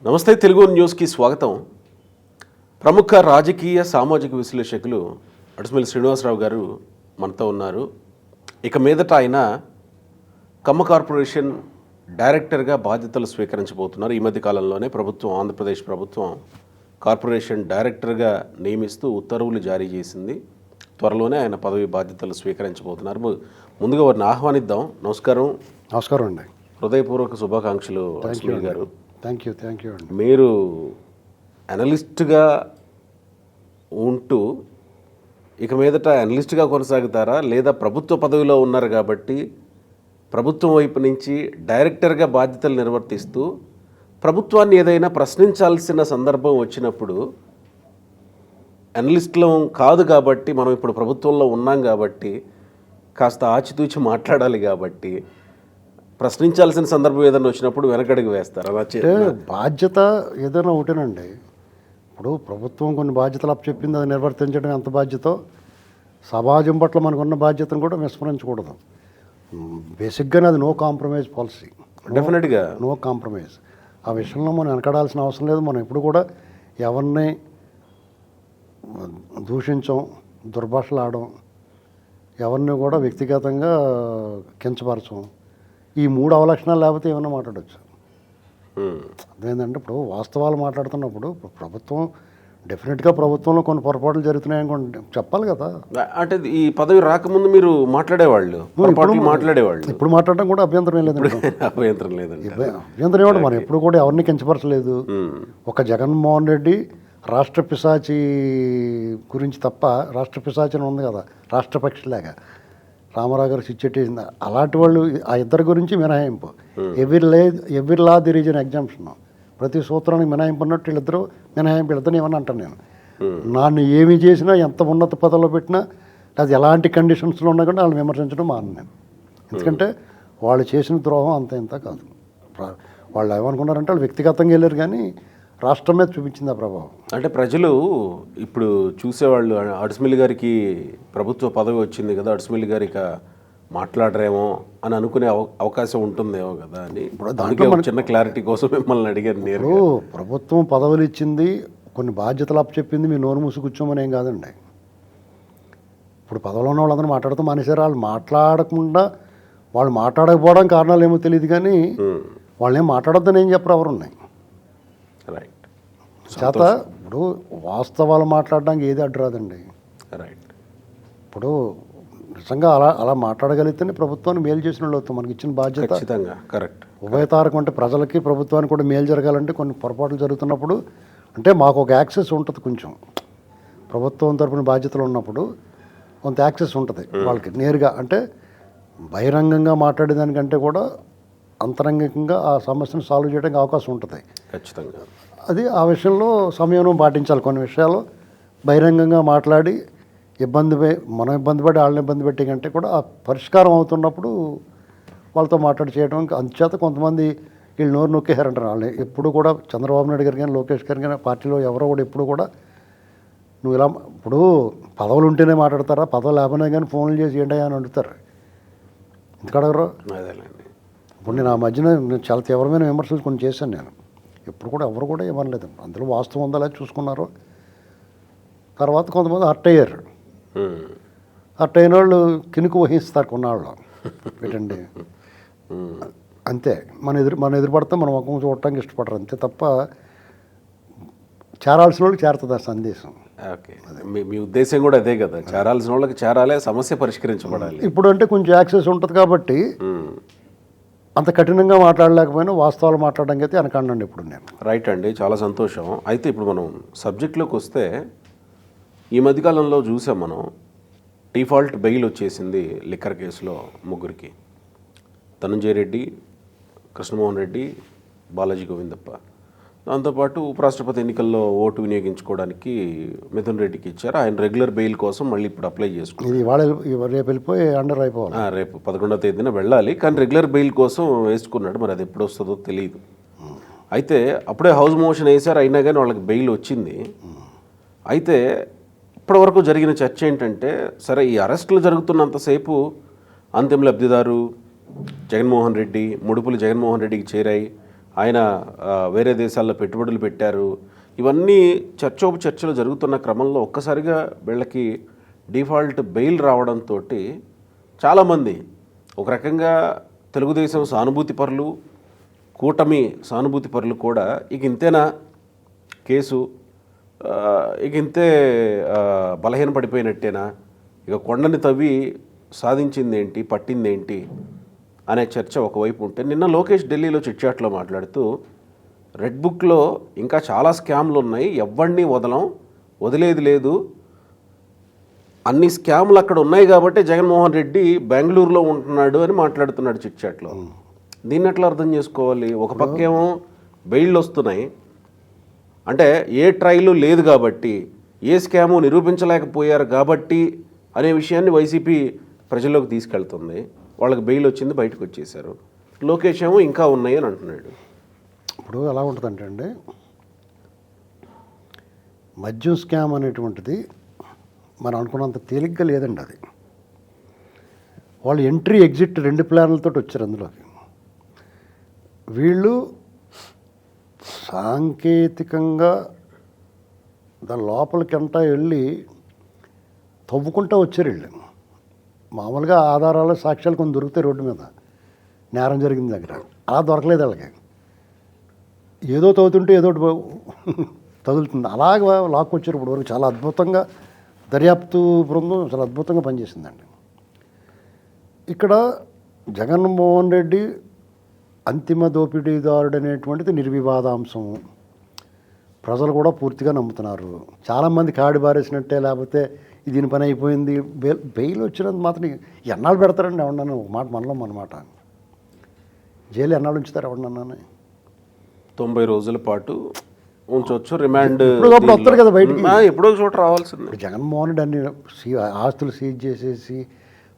నమస్తే తెలుగు న్యూస్కి స్వాగతం. ప్రముఖ రాజకీయ సామాజిక విశ్లేషకులు అడుసుమిల్లి శ్రీనివాసరావు గారు మనతో ఉన్నారు. ఇక మీదట ఆయన కమ్మ కార్పొరేషన్ డైరెక్టర్గా బాధ్యతలు స్వీకరించబోతున్నారు. ఈ మధ్య కాలంలోనే ప్రభుత్వం, ఆంధ్రప్రదేశ్ ప్రభుత్వం కార్పొరేషన్ డైరెక్టర్గా నియమిస్తూ ఉత్తర్వులు జారీ చేసింది. త్వరలోనే ఆయన పదవి బాధ్యతలు స్వీకరించబోతున్నారు. ముందుగా వారిని ఆహ్వానిద్దాం. నమస్కారం. నమస్కారం అండి. హృదయపూర్వక శుభాకాంక్షలు అడుసుమిల్లి గారు. థ్యాంక్ యూ అండి. మీరు అనలిస్ట్గా ఉంటూ ఇక మీదట అనలిస్ట్గా కొనసాగుతారా, లేదా ప్రభుత్వ పదవిలో ఉన్నారు కాబట్టి ప్రభుత్వం వైపు నుంచి డైరెక్టర్గా బాధ్యతలు నిర్వర్తిస్తూ ప్రభుత్వాన్ని ఏదైనా ప్రశ్నించాల్సిన సందర్భం వచ్చినప్పుడు అనలిస్టులం కాదు కాబట్టి, మనం ఇప్పుడు ప్రభుత్వంలో ఉన్నాం కాబట్టి కాస్త ఆచితూచి మాట్లాడాలి కాబట్టి ప్రశ్నించాల్సిన సందర్భం ఏదైనా వచ్చినప్పుడు వెనకడుగు వేస్తారు? అలా బాధ్యత ఏదైనా ఒకటేనండి. ఇప్పుడు ప్రభుత్వం కొన్ని బాధ్యతలు అప్పచెప్పింది, అది నిర్వర్తించడం ఎంత బాధ్యతో, సమాజం పట్ల మనకున్న బాధ్యతను కూడా విస్మరించకూడదు. బేసిక్గానే అది నో కాంప్రమైజ్ పాలసీ. డెఫినెట్గా నో కాంప్రమైజ్. ఆ విషయంలో మనం వెనకడాల్సిన అవసరం లేదు. మనం ఎప్పుడు కూడా ఎవరిని దూషించం, దుర్భాషలు ఆడడం, ఎవరిని కూడా వ్యక్తిగతంగా కించపరచం. ఈ మూడు అవలక్షణాలు లేకపోతే ఏమన్నా మాట్లాడవచ్చు. అదేంటంటే ఇప్పుడు వాస్తవాలు మాట్లాడుతున్నప్పుడు ప్రభుత్వం డెఫినెట్గా ప్రభుత్వంలో కొన్ని పొరపాట్లు జరుగుతున్నాయనుకోండి, చెప్పాలి కదా. అంటే ఈ పదవి రాకముందు మీరు మాట్లాడేవాళ్ళు, ఇప్పుడు మాట్లాడడం కూడా అభ్యంతరం లేదండి. అభ్యంతరం లేదండి. అభ్యంతరం ఏమంటే మనం ఎప్పుడు కూడా ఎవరిని కించపరచలేదు. ఒక జగన్మోహన్ రెడ్డి రాష్ట్ర పిశాచి గురించి తప్ప, రాష్ట్ర పిశాచి అని ఉంది కదా, రాష్ట్రపక్షిలాగా రామారావు గారు సిచ్చేటేసింది, అలాంటి వాళ్ళు ఆ ఇద్దరి గురించి మినహాయింపు. Every law దిర్ is an exemption. ప్రతి సూత్రానికి మినహాయింపు ఉన్నట్టు వీళ్ళిద్దరూ మినహాయింపు. వీళ్ళిద్దరు ఏమని అంటాను నేను, నన్ను ఏమి చేసినా, ఎంత ఉన్నత పదవిలో పెట్టినా, అది ఎలాంటి కండిషన్స్లో ఉన్నా కూడా వాళ్ళు విమర్శించడం మాను నేను. ఎందుకంటే వాళ్ళు చేసిన ద్రోహం అంత ఇంత కాదు. వాళ్ళు ఏమనుకున్నారంటే వాళ్ళు వ్యక్తిగతంగా వెళ్ళారు, కానీ రాష్ట్రం మీద చూపించింది ఆ ప్రభావం. అంటే ప్రజలు ఇప్పుడు చూసేవాళ్ళు అడుసుమిల్లి గారికి ప్రభుత్వ పదవి వచ్చింది కదా, అడుసుమిల్లి గారు ఇక మాట్లాడరేమో అని అనుకునే అవకాశం ఉంటుందేమో కదా అని ఇప్పుడు దానికి చిన్న క్లారిటీ కోసం మిమ్మల్ని అడిగారు. నేను ప్రభుత్వం పదవులు ఇచ్చింది, కొన్ని బాధ్యతలు అప్పచెప్పింది, మీ నోరు మూసి కూర్చోమని ఏం కాదండి. ఇప్పుడు పదవిలో ఉన్న వాళ్ళందరూ మాట్లాడుతూ మానేశారు. వాళ్ళు మాట్లాడకుండా, వాళ్ళు మాట్లాడకపోవడం కారణాలు ఏమో తెలియదు, కానీ వాళ్ళు ఏం మాట్లాడొద్దని ఏం చెప్పరు ఎవరు ఉన్నాయి. రైట్. చేత ఇప్పుడు వాస్తవాలు మాట్లాడడానికి ఏది అడ్డురాదండి. రైట్. ఇప్పుడు నిజంగా అలా మాట్లాడగలిగితేనే ప్రభుత్వాన్ని మేలు చేసిన వాళ్ళు అవుతాం. మనకి ఇచ్చిన బాధ్యత కరెక్ట్. ఉభయతారకం అంటే ప్రజలకి ప్రభుత్వానికి కూడా మేలు జరగాలంటే కొన్ని పొరపాట్లు జరుగుతున్నప్పుడు అంటే మాకు ఒక యాక్సెస్ ఉంటుంది. కొంచెం ప్రభుత్వం తరపున బాధ్యతలు ఉన్నప్పుడు కొంత యాక్సెస్ ఉంటుంది వాళ్ళకి నేరుగా. అంటే బహిరంగంగా మాట్లాడేదానికంటే కూడా అంతరంగికంగా ఆ సమస్యను సాల్వ్ చేయడానికి అవకాశం ఉంటుంది ఖచ్చితంగా. అది ఆ విషయంలో సంయమనం పాటించాలి. కొన్ని విషయాలు బహిరంగంగా మాట్లాడి మనం ఇబ్బంది పడి వాళ్ళని ఇబ్బంది పెట్టే కంటే కూడా ఆ పరిష్కారం అవుతున్నప్పుడు వాళ్ళతో మాట్లాడి చేయడం. అందుచేత కొంతమంది వీళ్ళు నోరు నొక్కేశారంటారు. వాళ్ళని ఎప్పుడు కూడా చంద్రబాబు నాయుడు గారు కానీ, లోకేష్ గారు కానీ, పార్టీలో ఎవరో కూడా ఎప్పుడు కూడా నువ్వు ఇలా ఇప్పుడు పదవులు ఉంటేనే మాట్లాడతారా, పదవులు లేకపోయినా కానీ ఫోన్లు చేసి ఏంటయ్యా అని అడుగుతారు. ఎందుకు అడగరు? ఇప్పుడు నేను ఆ మధ్యన చాలా తీవ్రమైన విమర్శలు కొన్ని చేశాను నేను. ఎప్పుడు కూడా ఎవరు కూడా ఏమనలేదు. అందులో వాస్తవం ఉందా లేదా చూసుకున్నారు. తర్వాత కొంతమంది హర్ట్ అయ్యారు. హర్ట్ అయిన వాళ్ళు కినుకు వహిస్తారు కొన్నాళ్ళు. పెట్టండి అంతే. మన ఎదురుపడితే మన ముఖం చూడటానికి ఇష్టపడరు అంతే తప్ప చేరాల్సిన వాళ్ళకి చేరుతుంది ఆ సందేశం. ఓకే, మీ ఉద్దేశం కూడా అదే కదా, చేరాల్సిన వాళ్ళకి చేరాలి, సమస్య పరిష్కరించబడాలి. ఇప్పుడు అంటే కొంచెం యాక్సెస్ ఉంటుంది కాబట్టి అంత కఠినంగా మాట్లాడలేకపోయినా వాస్తవాలు మాట్లాడడానికి అయితే వెనకండి ఇప్పుడు నేను. రైట్ అండి, చాలా సంతోషం. అయితే ఇప్పుడు మనం సబ్జెక్ట్లోకి వస్తే, ఈ మధ్యకాలంలో చూసాం మనం డిఫాల్ట్ బెయిల్ వచ్చేసింది లిక్కర్ కేసులో ముగ్గురికి. ధనంజయ రెడ్డి, కృష్ణమోహన్ రెడ్డి, బాలాజీ గోవిందప్ప. దాంతోపాటు ఉపరాష్ట్రపతి ఎన్నికల్లో ఓటు వినియోగించుకోవడానికి మిథున్ రెడ్డికి ఇచ్చారు. ఆయన రెగ్యులర్ బెయిల్ కోసం మళ్ళీ ఇప్పుడు అప్లై చేసుకున్నారు. రేపు వెళ్ళిపోయి అండర్ అయిపోవాలి. రేపు 11వ తేదీన వెళ్ళాలి, కానీ రెగ్యులర్ బెయిల్ కోసం వేసుకున్నాడు. మరి అది ఎప్పుడు వస్తుందో తెలియదు. అయితే అప్పుడే హౌస్ మోషన్ వేశారు, అయినా కానీ వాళ్ళకి బెయిల్ వచ్చింది. అయితే ఇప్పటివరకు జరిగిన చర్చ ఏంటంటే, సరే ఈ అరెస్టులు జరుగుతున్నంతసేపు అంతిమ లబ్ధిదారు జగన్మోహన్ రెడ్డి, ముడుపులు జగన్మోహన్ రెడ్డికి చేరాయి, ఆయన వేరే దేశాల్లో పెట్టుబడులు పెట్టారు. ఇవన్నీ చర్చలు జరుగుతున్న క్రమంలో ఒక్కసారిగా వీళ్ళకి డిఫాల్ట్ బెయిల్ రావడంతో చాలామంది ఒక రకంగా తెలుగుదేశం సానుభూతి పరులు, కూటమి సానుభూతి పరులు కూడా ఇక ఇంతేనా కేసు, ఇక ఇంతే బలహీన పడిపోయినట్టేనా, ఇక కొండని తవ్వి సాధించిందేంటి, పట్టిందేంటి అనే చర్చ ఒకవైపు ఉంటే, నిన్న లోకేష్ ఢిల్లీలో చిట్చాట్లో మాట్లాడుతూ రెడ్ బుక్లో ఇంకా చాలా స్కామ్లు ఉన్నాయి, ఎవరిని వదిలేది లేదు, అన్ని స్కామ్లు అక్కడ ఉన్నాయి కాబట్టి జగన్మోహన్ రెడ్డి బెంగళూరులో ఉంటున్నాడు అని మాట్లాడుతున్నాడు చిట్చాట్లో. దీన్ని ఎట్లా అర్థం చేసుకోవాలి? ఒక పక్కేమో బెయిళ్ళు వస్తున్నాయి అంటే ఏ ట్రయలు లేదు కాబట్టి, ఏ స్కాము నిరూపించలేకపోయారు కాబట్టి అనే విషయాన్ని వైసీపీ ప్రజల్లోకి తీసుకెళ్తుంది. వాళ్ళకి బెయిల్ వచ్చింది, బయటకు వచ్చేసారు. లోకేష్ ఏమో ఇంకా ఉన్నాయి అని అంటున్నాడు. ఇప్పుడు ఎలా ఉంటుందంటే అండి, మద్యం స్కామ్ అనేటువంటిది మనం అనుకున్నంత తేలిగ్గా లేదండి. అది వాళ్ళు ఎంట్రీ ఎగ్జిట్ 2 ప్లాన్లతో వచ్చారు అందులోకి. వీళ్ళు సాంకేతికంగా దాని లోపలికంటా వెళ్ళి తవ్వుకుంటూ వచ్చారు వీళ్ళు. మామూలుగా ఆధారాలు సాక్ష్యాలు కొన్ని దొరుకుతాయి రోడ్డు మీద నేరం జరిగిన దగ్గర, అలా దొరకలేదు వాళ్ళకి. ఏదో తవ్వుతుంటే ఏదో తగులుతుంది, అలాగే లాక్కొచ్చారు. ఇప్పుడు వరకు చాలా అద్భుతంగా దర్యాప్తు బృందం చాలా అద్భుతంగా పనిచేసిందండి. ఇక్కడ జగన్మోహన్ రెడ్డి అంతిమ దోపిడీదారుడు అనేటువంటిది నిర్వివాదాంశం, ప్రజలు కూడా పూర్తిగా నమ్ముతున్నారు. చాలామంది కాడి బారేసినట్టే, లేకపోతే దీని పని అయిపోయింది, బెయిల్ వచ్చినంత మాత్రం ఎన్నాళ్ళు పెడతారండి ఎవరన్నా? ఒక మాట మనలో మనమాట, జైలు ఎన్నాళ్ళు ఉంచుతారు ఎవరన్నా? 90 రోజుల పాటు ఉంచవచ్చు, రిమాండ్ వస్తారు కదా బయటికి, ఎప్పుడో చోట రావాల్సింది. జగన్మోహన్ రెడ్డి అన్ని ఆస్తులు సీజ్ చేసేసి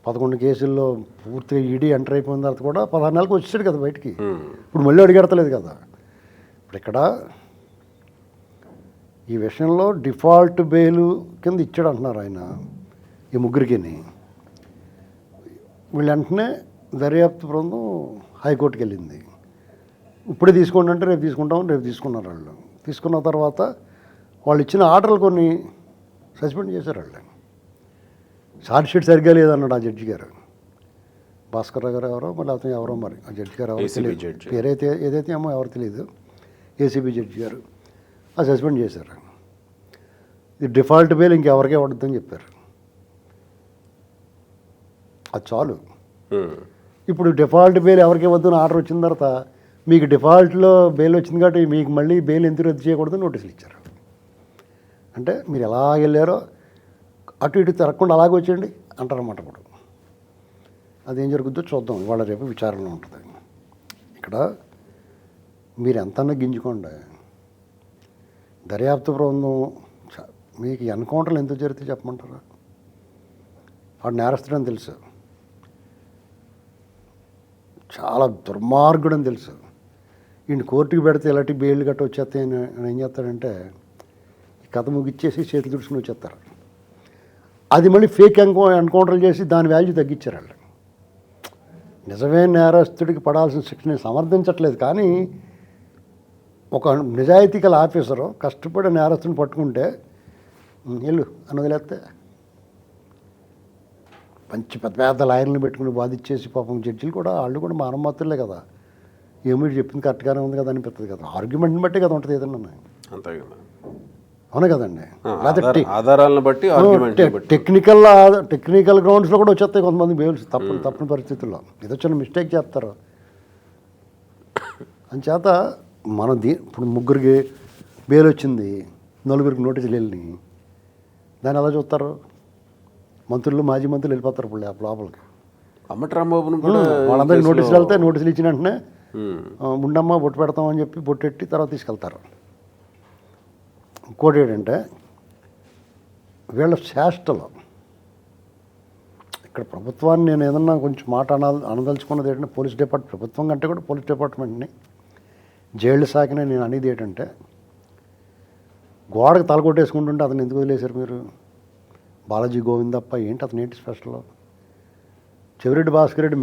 11 కేసుల్లో పూర్తిగా ఈడీ ఎంటర్ అయిపోయిన తర్వాత కూడా 16 నెలలకు వచ్చాడు కదా బయటికి. ఇప్పుడు మళ్ళీ అడిగెడతలేదు కదా. ఇప్పుడు ఇక్కడ ఈ విషయంలో డిఫాల్ట్ బెయిల్ కింద ఇచ్చాడు అంటున్నారు ఆయన ఈ ముగ్గురికి. వీళ్ళు వెంటనే దర్యాప్తు బృందం హైకోర్టుకి వెళ్ళింది. ఇప్పుడే తీసుకోండి అంటే రేపు తీసుకుంటామని రేపు తీసుకున్నారు వాళ్ళు. తీసుకున్న తర్వాత వాళ్ళు ఇచ్చిన ఆర్డర్లు కొన్ని సస్పెండ్ చేశారు వాళ్ళు. ఛార్జ్ షీట్ సరిగ్గా లేదన్నాడు ఆ జడ్జి గారు, భాస్కర్ రావు గారు ఎవరో, మళ్ళీ అతను ఎవరో, మరి ఆ జడ్జి గారు ఎవరో తెలియదు, పేరైతే ఏదైతే ఏమో ఎవరు తెలియదు, ఏసీబీ జడ్జి గారు అది సస్పెండ్ చేశారు. ఇది డిఫాల్ట్ బెయిల్ ఇంకెవరికే ఇవ్వద్దని చెప్పారు. అది చాలు. ఇప్పుడు డిఫాల్ట్ బెయిల్ ఎవరికి ఇవ్వద్దని ఆర్డర్ వచ్చిన తర్వాత మీకు డిఫాల్ట్లో బెయిల్ వచ్చింది కాబట్టి మీకు మళ్ళీ బెయిల్ ఎందుకు రద్దు చేయకూడదని నోటీసులు ఇచ్చారు. అంటే మీరు ఎలా వెళ్ళారో అటు ఇటు తిరగకుండా అలాగే వచ్చేయండి అంటారన్నమాట. ఇప్పుడు అదేం జరుగుతుందో చూద్దాం, ఇవాళ రేపు విచారణ ఉంటుంది. ఇక్కడ మీరు ఎంతన్నా గింజుకోండి, దర్యాప్తు బృందం మీకు ఎన్కౌంటర్లు ఎందుకు జరిగితే చెప్పమంటారా? వాడు నేరస్తుడని తెలుసు, చాలా దుర్మార్గుడని తెలుసు. ఈయన కోర్టుకి పెడితే ఇలాంటి బెయిల్ గట్ట వచ్చేస్తాయని ఏం చేస్తాడంటే ఈ కథ ముగిచ్చేసి చేతులు తుడుచుకుని వచ్చేస్తారు. అది మళ్ళీ ఫేక్ ఎన్కౌంటర్లు చేసి దాని వాల్యూ తగ్గించారు వాళ్ళు. నిజమే నేరస్తుడికి పడాల్సిన శిక్షని సమర్థించట్లేదు, కానీ ఒక నిజాయితీ గల ఆఫీసరు కష్టపడి నేరస్తుని పట్టుకుంటే వెళ్ళు అని వదిలేస్తే మంచి పెద్ద పెద్ద లాయర్లను పెట్టుకుని బాధించేసి పాపం జడ్జిలు కూడా వాళ్ళు కూడా మానవమాత్రులే కదా, ఏమో చెప్పింది కరెక్ట్గానే ఉంది కదా అనిపిస్తుంది కదా, ఆర్గ్యుమెంట్ని బట్టి కదా ఉంటుంది ఏదన్నా. అంతే కదా, అవును కదండి. ఆధారాలను బట్టి టెక్నికల్ గ్రౌండ్స్లో కూడా వచ్చేస్తాయి కొంతమంది బెయిల్స్ తప్పని పరిస్థితుల్లో, ఏదో చిన్న మిస్టేక్ చేస్తారు. అంచేత మనం ఇప్పుడు ముగ్గురికి బెయిల్ వచ్చింది, 4గురికి నోటీసులు వెళ్ళి దాన్ని ఎలా చూస్తారు? మంత్రులు మాజీ మంత్రులు వెళ్ళిపోతారు ఇప్పుడు లోపలికి. అమ్మటి రాంబాబును వాళ్ళందరికీ నోటీసులు వెళ్తే నోటీసులు ఇచ్చిన వెంటనే ఉండమ్మా బొట్టు పెడతామని చెప్పి బొట్టెట్టి తర్వాత తీసుకెళ్తారు. ఇంకోటి ఏంటంటే వీళ్ళ చేష్టలు, ఇక్కడ ప్రభుత్వాన్ని నేను ఏదన్నా కొంచెం మాట అనదలుచుకున్నది ఏంటంటే ప్రభుత్వం కంటే కూడా పోలీస్ డిపార్ట్మెంట్ని, జైళ్ళు శాఖని నేను అనేది ఏంటంటే గోడకు తలకొట్టేసుకుంటుంటే అతను ఎందుకు వదిలేశారు మీరు? బాలాజీ గోవిందప్ప ఏంటి అతను ఏంటి స్పెషల్? చెవిరెడ్డి భాస్కర్ రెడ్డి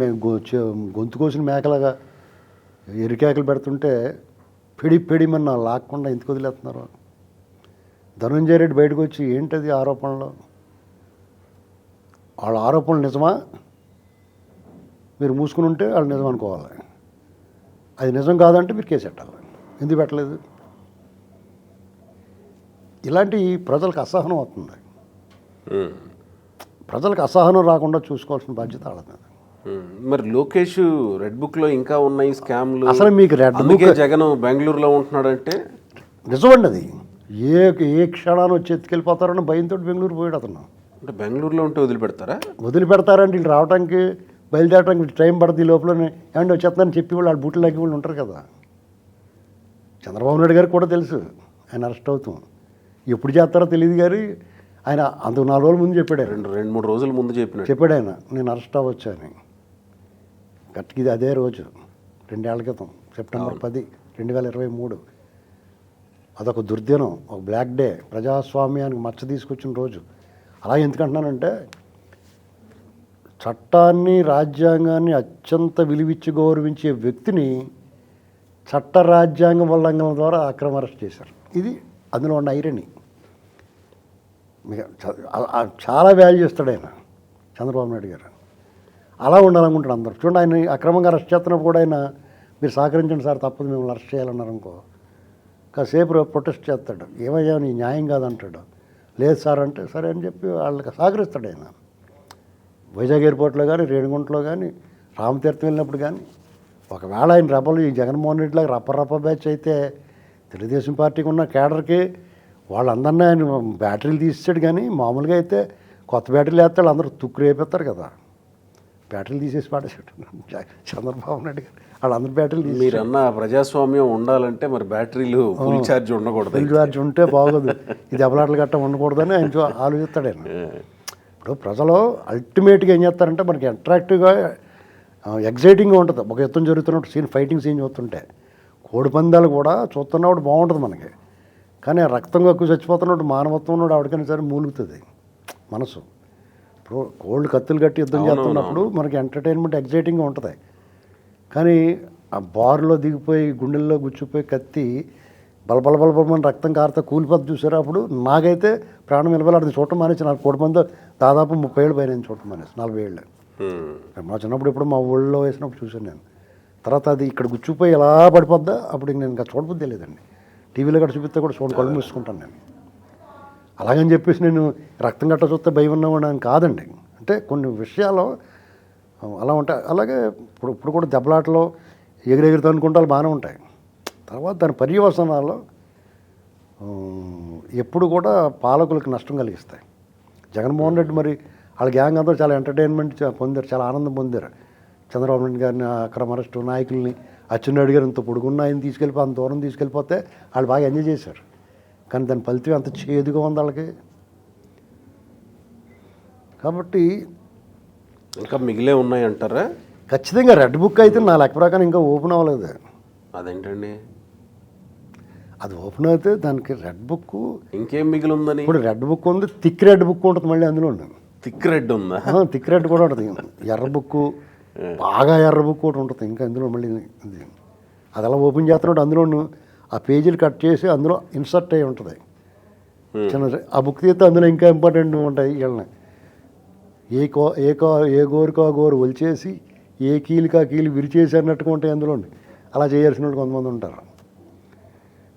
గొంతు కోసిన మేకలాగా ఎరికేకలు పెడుతుంటే పెడిమన్న లాక్కుండా ఎందుకు వదిలేస్తున్నారు? ధనంజయ రెడ్డి బయటకు వచ్చి ఏంటది ఆరోపణలు? వాళ్ళ ఆరోపణలు నిజమా? మీరు మూసుకుని ఉంటే వాళ్ళు నిజం అనుకోవాలి. అది నిజం కాదంటే మీరు కేసు పెట్టాలి. ఎందుకు పెట్టలేదు? ఇలాంటి ప్రజలకు అసహనం అవుతుంది. ప్రజలకు అసహనం రాకుండా చూసుకోవాల్సిన బాధ్యత వాళ్ళది. మరి లోకేష్ రెడ్ బుక్లో ఇంకా ఉన్నాయి స్కామ్లు. అసలు మీకు రెడ్ బుక్ జగన్ బెంగళూరులో ఉంటున్నాడంటే నిజమండి. అది ఏ క్షణాన్ని వచ్చి ఎత్తుకెళ్ళిపోతారని భయంతో బెంగళూరు పోయాడు అతను. అంటే బెంగళూరులో ఉంటే వదిలిపెడతారంటే వీళ్ళు రావడానికి బయలుదేరడానికి టైం పడుతుంది. ఈ లోపలనే ఏమంటే వచ్చేస్తానని చెప్పి వాళ్ళు బూట్లు లాగి వాళ్ళు ఉంటారు కదా. చంద్రబాబు నాయుడు గారికి కూడా తెలుసు ఆయన అరెస్ట్ అవుతాం. ఎప్పుడు చేస్తారో తెలియదు కానీ ఆయన అందుకు 4 రోజుల ముందు చెప్పాడు. 2-3 రోజుల ముందు చెప్పాడు ఆయన, నేను అరెస్ట్ అవ్వచ్చు అని. గట్టికి ఇది అదే రోజు 2 ఏళ్ల క్రితం సెప్టెంబర్ 10, 2023. అదొక దుర్దినం, ఒక బ్లాక్ డే, ప్రజాస్వామ్యానికి మచ్చ తీసుకొచ్చిన రోజు. అలా ఎందుకంటున్నానంటే చట్టాన్ని రాజ్యాంగాన్ని అత్యంత విలువిచ్చి గౌరవించే వ్యక్తిని చట్ట రాజ్యాంగ ఉల్లంఘనల ద్వారా అక్రమ అరెస్ట్ చేశారు. ఇది అందులో ఉన్న ఐరనీ. చాలా వాల్యూ ఇస్తాడు ఆయన చంద్రబాబు నాయుడు గారు. అలా ఉండాలనుకుంటాడు అందరూ. చూడండి, ఆయన అక్రమంగా అరెస్ట్ చేస్తున్నప్పుడు కూడా ఆయన మీరు సహకరించండి సార్, తప్పదు మిమ్మల్ని అరెస్ట్ చేయాలన్నారు అనుకో, కాసేపు ప్రొటెస్ట్ చేస్తాడు. ఏమయ్యా నీ న్యాయం కాదంటాడు. లేదు సార్ అంటే సరే అని చెప్పి వాళ్ళకి సహకరిస్తాడు ఆయన. వైజాగ్ ఎయిర్పోర్ట్లో కానీ, రేణిగుంటలో కానీ, రామతీర్థం వెళ్ళినప్పుడు కానీ. ఒకవేళ ఆయన రెబలు ఈ జగన్మోహన్ రెడ్డిలాగా రప్ప బ్యాచ్ అయితే తెలుగుదేశం పార్టీకి ఉన్న కేడర్కి వాళ్ళందరినీ ఆయన బ్యాటరీలు తీసాడు. కానీ మామూలుగా అయితే కొత్త బ్యాటరీలు వేస్తాడు, అందరూ తుక్కు రేపేస్తారు కదా. బ్యాటరీలు తీసేసి పాడేసాడు చంద్రబాబు నాయుడు గారు. వాళ్ళందరూ బ్యాటరీలు తీసి. మీరు అన్న ప్రజాస్వామ్యం ఉండాలంటే మరి బ్యాటరీలు ఫుల్ ఛార్జ్ ఉండకూడదు. ఫుల్ ఛార్జ్ ఉంటే బాగోదు. ఈ దెబ్బలాటలు గట్ట ఉండకూడదని ఆయన ఆలోచిస్తాడు ఆయన. ఇప్పుడు ప్రజలు అల్టిమేట్గా ఏం చేస్తారంటే మనకి అట్రాక్టివ్గా ఎగ్జైటింగ్గా ఉంటుంది. ఒక యుద్ధం జరుగుతున్నప్పుడు ఫైటింగ్ సీన్ చూస్తుంటే. కోడి పందాలు కూడా చూస్తున్నప్పుడు బాగుంటుంది మనకి. కానీ రక్తంగా ఎక్కువ చచ్చిపోతున్నప్పుడు మానవత్వం ఉన్నాడు ఆవిడకైనా సరే మూలుగుతుంది మనసు. ఇప్పుడు కోళ్ళు కత్తులు కట్టి యుద్ధం చేస్తున్నప్పుడు మనకి ఎంటర్టైన్మెంట్ ఎగ్జైటింగ్గా ఉంటుంది. కానీ ఆ బారులో దిగిపోయి గుండెల్లో గుచ్చిపోయి కత్తి బలబలబలబలమని రక్తం కారుతా కూలిపోద్ది చూసారు. అప్పుడు నాకైతే ప్రాణం నిలబడాలి. చూడటం మానేసి నాకు కోడి పందో దాదాపు 30 ఏళ్ళు పైన చూడటం మానేసి 40 ఏళ్ళు. మా చిన్నప్పుడు ఇప్పుడు మా ఊళ్ళో వేసినప్పుడు చూశాను నేను. తర్వాత అది ఇక్కడ గుచ్చిపోయి ఎలా పడిపోద్దా అప్పుడు నేను ఇంకా చూడబుద్దే లేదండి. టీవీలో గట్ట చూపిస్తే కూడా కళ్ళు మూసుకుంటాను నేను. అలాగని చెప్పేసి నేను రక్తం గట్ట చూస్తే భయం ఉన్నామని కాదండి. అంటే కొన్ని విషయాలు అలా ఉంటాయి. అలాగే ఇప్పుడు కూడా దెబ్బలాటలో ఎగిరెగురుతా అనుకుంటే వాళ్ళు బాగానే ఉంటాయి. తర్వాత దాని పర్యవసనాల్లో ఎప్పుడు కూడా పాలకులకు నష్టం కలిగిస్తాయి. జగన్మోహన్ రెడ్డి మరి వాళ్ళ గ్యాంగ్ అంతా చాలా ఎంటర్టైన్మెంట్ పొందారు, చాలా ఆనందం పొందారు. చంద్రబాబు నాయుడు గారిని అక్రమ అరెస్టు, నాయకుల్ని, అచ్చెన్నాయుడు గారు ఇంత పొడుగున్న ఆయన తీసుకెళ్ళిపోయి అంత దూరం తీసుకెళ్ళిపోతే వాళ్ళు బాగా ఎంజాయ్ చేశారు. కానీ దాని ఫలితం అంత చేదుగా ఉంది వాళ్ళకి. కాబట్టి ఇంకా మిగిలే ఉన్నాయి అంటారా? ఖచ్చితంగా రెడ్ బుక్ అయితే నా లెక్క ప్రకారం ఇంకా ఓపెన్ అవ్వలేదు. అదేంటండి? అది ఓపెన్ అయితే దానికి రెడ్ బుక్ ఇంకేం మిగిలి ఉందని. ఇప్పుడు రెడ్ బుక్ ఉంది, థిక్ రెడ్ బుక్ ఉంటుంది మళ్ళీ అందులో. థిక్ రెడ్ ఉందా? థిక్ రెడ్ కూడా ఉంటుంది. ఎర్ర బుక్, బాగా ఎర్ర బుక్ ఒకటి ఉంటుంది ఇంకా అందులో మళ్ళీ. అది అలా ఓపెన్ చేస్తున్నాడు. అందులో ఆ పేజీలు కట్ చేసి అందులో ఇన్సర్ట్ అయ్యి ఉంటుంది చిన్న. ఆ బుక్ తీస్తే అందులో ఇంకా ఇంపార్టెంట్ ఉంటాయి. వీళ్ళని ఏ గోరుకో గోరు ఒలిచేసి ఏ కీలుకా కీలు విరిచేసి అన్నట్టుగా ఉంటాయి అందులో. అలా చేయాల్సిన వాళ్ళు కొంతమంది ఉంటారు.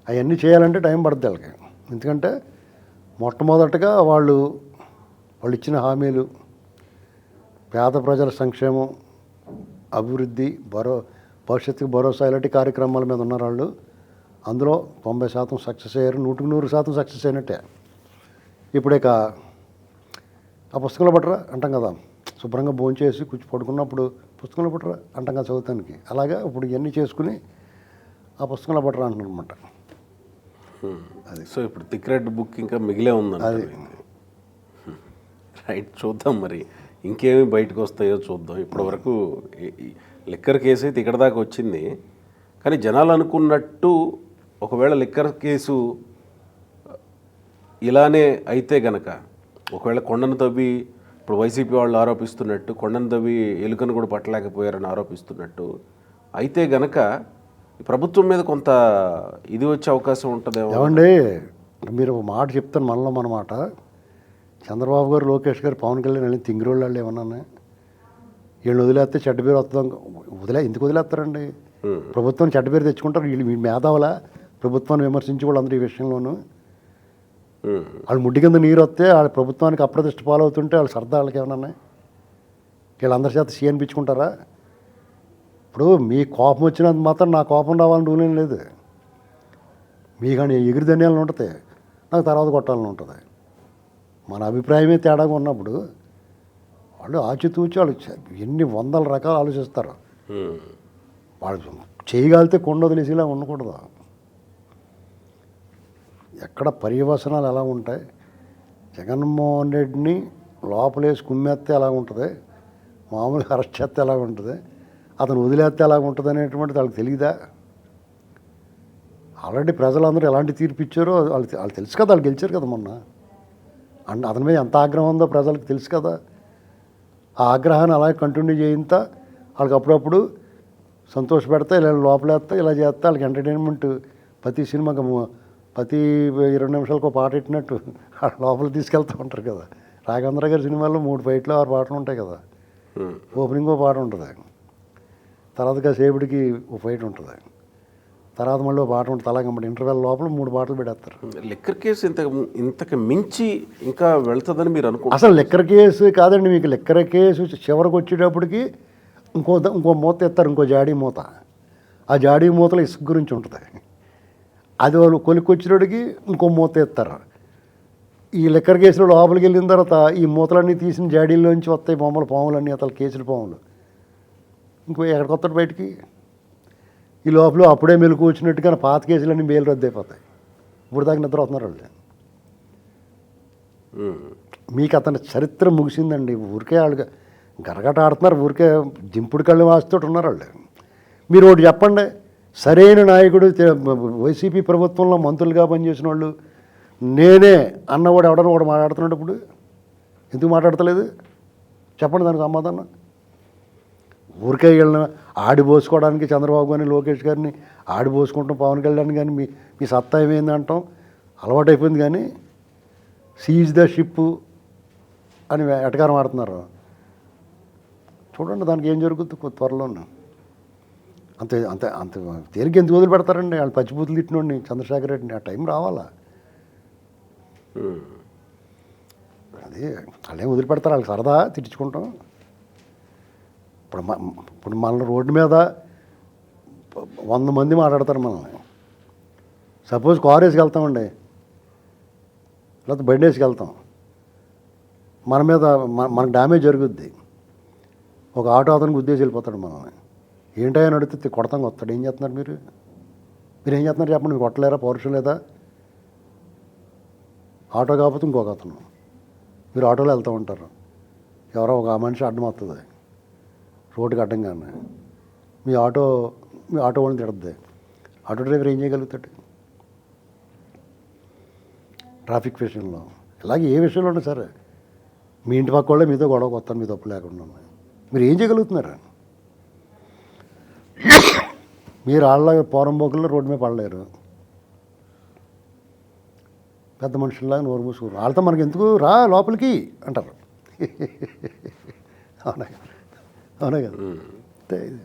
అవన్నీ చేయాలంటే టైం పడుతుంది వాళ్ళకి. ఎందుకంటే మొట్టమొదటగా వాళ్ళు ఇచ్చిన హామీలు, పేద ప్రజల సంక్షేమం, అభివృద్ధి, భవిష్యత్తుకు భరోసా ఇలాంటి కార్యక్రమాల మీద ఉన్నారు వాళ్ళు. అందులో 90% సక్సెస్ అయ్యారు. 100% సక్సెస్ అయినట్టే. ఇప్పుడే ఆ పుస్తకంలో పట్టరా అంటాం కదా, శుభ్రంగా భోంచేసి కూర్చు పడుకున్నప్పుడు పుస్తకంలో పట్టరా అంటాం కదా చదువుతానికి. అలాగా ఇప్పుడు ఇవన్నీ చేసుకుని ఆ పుస్తకంలో పట్టరా అంటున్నారు అనమాట. అది. సో ఇప్పుడు థిక్ రెడ్ బుక్ ఇంకా మిగిలే ఉందండి. అది రైట్, చూద్దాం మరి ఇంకేమి బయటకు వస్తాయో చూద్దాం. ఇప్పటివరకు లిక్కర్ కేసు అయితే ఇక్కడ దాకా వచ్చింది. కానీ జనాలు అనుకున్నట్టు ఒకవేళ లిక్కర్ కేసు ఇలానే అయితే గనక, ఒకవేళ కొండను తవ్వి ఇప్పుడు వైసీపీ వాళ్ళు ఆరోపిస్తున్నట్టు కొండను తవ్వి ఎలుకను కూడా పట్టలేకపోయారని ఆరోపిస్తున్నట్టు అయితే గనక ప్రభుత్వం మీద కొంత ఇది వచ్చే అవకాశం ఉంటుందేమో. ఏమండి మీరు ఒక మాట చెప్తాను మనలో మన మాట. చంద్రబాబు గారు, లోకేష్ గారు, పవన్ కళ్యాణ్ వెళ్ళి తింగిరోళ్ళు వాళ్ళు ఏమన్నా వీళ్ళు వదిలేస్తే చెడ్డ పేరు వస్తుంది. ఎందుకు వదిలేస్తారండి? ప్రభుత్వం చెడ్డ పేరు తెచ్చుకుంటారు. వీళ్ళు మేధావుల ప్రభుత్వాన్ని విమర్శించి వాళ్ళందరూ ఈ విషయంలోనూ వాళ్ళు ముడ్డి కింద నీరు వస్తే వాళ్ళ ప్రభుత్వానికి అప్రతిష్ట పాలవుతుంటే వాళ్ళు సరదా వాళ్ళకి ఏమన్నా వీళ్ళందరి చేత సీ అనిపించుకుంటారా? ఇప్పుడు మీ కోపం వచ్చినంత మాత్రం నా కోపం రావాలని రూల్ ఏం లేదు. మీ కానీ ఎగిరి ధన్యాలను ఉంటుంది, నాకు తర్వాత కొట్టాలని ఉంటుంది. మన అభిప్రాయమే తేడాగా ఉన్నప్పుడు వాళ్ళు ఆచితూచి వాళ్ళు ఎన్ని వందల రకాలు ఆలోచిస్తారు. వాళ్ళు చేయగలిగితే కొండ వదిలేసేలా ఉండకూడదు. ఎక్కడ పర్యవసనాలు ఎలా ఉంటాయి, జగన్మోహన్ రెడ్డిని లోపలేసి కుమ్మేస్తే ఎలా ఉంటుంది, మామూలుగా అరెస్ట్ చేస్తే ఎలా ఉంటుంది, అతను వదిలేస్తే ఎలా ఉంటుంది అనేటువంటిది వాళ్ళకి తెలియదా? ఆల్రెడీ ప్రజలందరూ ఎలాంటి తీర్పు ఇచ్చారో వాళ్ళు తెలుసు కదా. వాళ్ళు గెలిచారు కదా మొన్న. అండ్ అతని మీద ఎంత ఆగ్రహం ఉందో ప్రజలకు తెలుసు కదా. ఆ ఆగ్రహాన్ని అలాగే కంటిన్యూ చేయింత వాళ్ళకి అప్పుడప్పుడు సంతోష పెడతా, ఇలా లోపలేస్తా, ఇలా చేస్తా వాళ్ళకి ఎంటర్టైన్మెంట్. ప్రతి సినిమాకి ప్రతి 20 నిమిషాలకు పాట పెట్టినట్టు లోపల తీసుకెళ్తూ ఉంటారు కదా. రాఘవేంద్ర గారి సినిమాల్లో 3 ఫైట్లు 6 పాటలు ఉంటాయి కదా. ఓపెనింగ్ పాట ఉంటుంది, తర్వాత కాసేపటికి ఒక ఫైట్ ఉంటుంది, తర్వాత మళ్ళీ ఒక పాట ఉంటుంది. అలాగే ఇంటర్వెల్ లోపల 3 పాటలు పెట్టేస్తారు. లిక్కర్ కేసు ఇంతకు మించి ఇంకా వెళ్తుందని మీరు అనుకుంటారు? అసలు లిక్కర్ కేసు కాదండి. మీకు లిక్కర్ కేసు చివరికి వచ్చేటప్పటికి ఇంకో మూత ఎత్తారు, ఇంకో జాడీ మూత. ఆ జాడీ మూతలో ఇసుక గురించి ఉంటుంది. అది వాళ్ళు కొనుక్కొచ్చినోడికి ఇంకో మూత ఎత్తారు. ఈ లిక్కర్ కేసులో లోపలికి వెళ్ళిన తర్వాత ఈ మూతలన్నీ తీసిన జాడీల్లోంచి వస్తాయి పాములన్నీ, అసలు కేసుల పాములు. ఇంకో ఎక్కడికి వస్తాడు బయటికి? ఈ లోపల అప్పుడే మెలకు వచ్చినట్టుగా పాత కేసులన్నీ మేలు రద్దు అయిపోతాయి. ఇప్పుడు దాకా నిద్ర అవుతున్నారు వాళ్ళు. మీకు అతని చరిత్ర ముగిసిందండి. ఊరికే వాళ్ళు గరగట ఆడుతున్నారు, ఊరికే దింపుడు కళ్ళు వాస్తూ ఉన్నారు వాళ్ళు. మీరు ఒకటి చెప్పండి, సరైన నాయకుడు వైసీపీ ప్రభుత్వంలో మంత్రులుగా పనిచేసిన వాళ్ళు నేనే అన్నవాడు ఎవడన్నా వాడు మాట్లాడుతున్నాడు. ఇప్పుడు ఎందుకు మాట్లాడతలేదు చెప్పండి దానికి సమాధానం. ఊరికే వీళ్ళని ఆడిపోసుకోవడానికి చంద్రబాబు గారిని, లోకేష్ గారిని ఆడిపోసుకుంటాం, పవన్ కళ్యాణ్ కానీ మీ సత్తా ఏమైంది అంటాం అలవాటైపోయింది. కానీ సీజ్ ద షిప్ అని ఎటకారం ఆడుతున్నారు. చూడండి దానికి ఏం జరుగుతుంది త్వరలోనే. అంతే అంతే అంత తేలిక ఎందుకు వదిలిపెడతారండి? వాళ్ళు పచ్చిబూతులు తిట్టినోడిని చంద్రశేఖర్ రెడ్డిని. ఆ టైం రావాలా? అది వాళ్ళేం వదిలిపెడతారు? వాళ్ళకి సరదా తిట్టించుకుంటాం. ఇప్పుడు మన రోడ్డు మీద 100 మంది మాట్లాడతారు మనల్ని. సపోజ్ కారు వేసుకెళ్తామండి, లేకపోతే బండి వేసుకెళ్తాం, మన మీద మనకు డ్యామేజ్ జరుగుద్ది. ఒక ఆటో అతనికి ఉద్దేశం వెళ్ళిపోతాడు మనల్ని. ఏంటని అడిగితే కొడతాం వస్తాడు. ఏం చేస్తున్నారు మీరు ఏం చేస్తున్నారు చెప్పండి. మీరు కొట్టలేరా? పౌరుషం లేదా? ఆటో కాకపోతే ఇంకొక అతను, మీరు ఆటోలో వెళ్తూ ఉంటారు, ఎవరో ఒక మనిషి అడ్డం వస్తుంది రోడ్డుకి అడ్డంగానే, మీ ఆటో వాళ్ళని తిడద్ది. ఆటో డ్రైవర్ ఏం చేయగలుగుతాడు ట్రాఫిక్ విషయంలో? ఇలాగే ఏ విషయంలో ఉన్నా సరే మీ ఇంటి పక్క వాళ్ళే మీతో గొడవకు వస్తాను, మీ తప్పు లేకుండా. మీరు ఏం చేయగలుగుతున్నారు? మీరు వాళ్ళ పోరంబోకుల్లో రోడ్డు మీద పడలేరు. పెద్ద మనుషుల్లాగా నోరు మూసుకున్నారు. వాళ్ళతో మనకి ఎందుకు, రా లోపలికి అంటారు. అవునా కదా? అంతే ఇది.